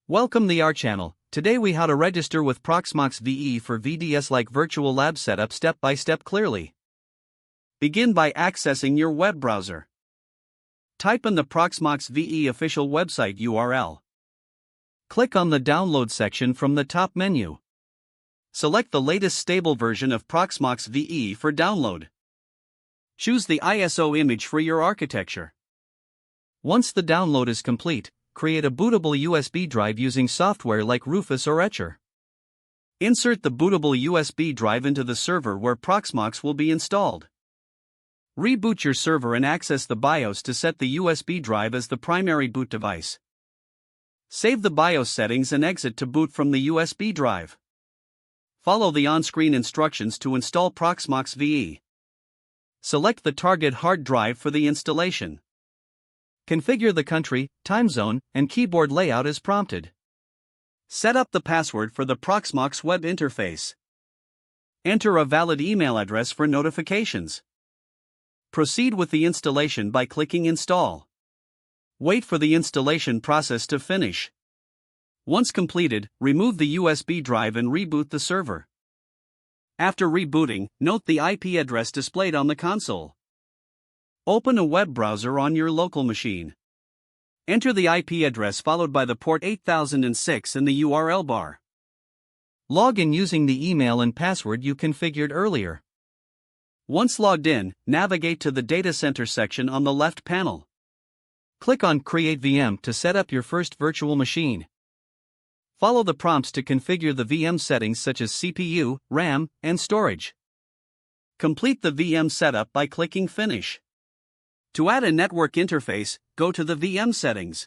Welcome to our channel. Today we how to register with Proxmox VE for VDS-like virtual lab setup step by step clearly. Begin by accessing your web browser. Type in the Proxmox VE official website URL. Click on the download section from the top menu. Select the latest stable version of Proxmox VE for download. Choose the ISO image for your architecture. Once the download is complete, create a bootable USB drive using software like Rufus or Etcher. Insert the bootable USB drive into the server where Proxmox will be installed. Reboot your server and access the BIOS to set the USB drive as the primary boot device. Save the BIOS settings and exit to boot from the USB drive. Follow the on-screen instructions to install Proxmox VE. Select the target hard drive for the installation. Configure the country, time zone, and keyboard layout as prompted. Set up the password for the Proxmox web interface. Enter a valid email address for notifications. Proceed with the installation by clicking Install. Wait for the installation process to finish. Once completed, remove the USB drive and reboot the server. After rebooting, note the IP address displayed on the console. Open a web browser on your local machine. Enter the IP address followed by the port 8006 in the URL bar. Log in using the email and password you configured earlier. Once logged in, navigate to the Data Center section on the left panel. Click on Create VM to set up your first virtual machine. Follow the prompts to configure the VM settings such as CPU, RAM, and storage. Complete the VM setup by clicking Finish. To add a network interface, go to the VM settings.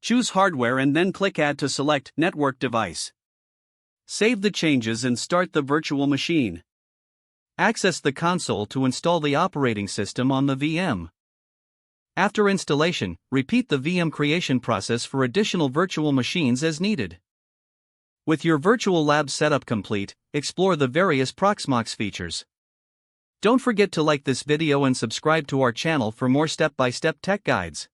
Choose Hardware and then click Add to select Network Device. Save the changes and start the virtual machine. Access the console to install the operating system on the VM. After installation, repeat the VM creation process for additional virtual machines as needed. With your virtual lab setup complete, explore the various Proxmox features. Don't forget to like this video and subscribe to our channel for more step-by-step tech guides.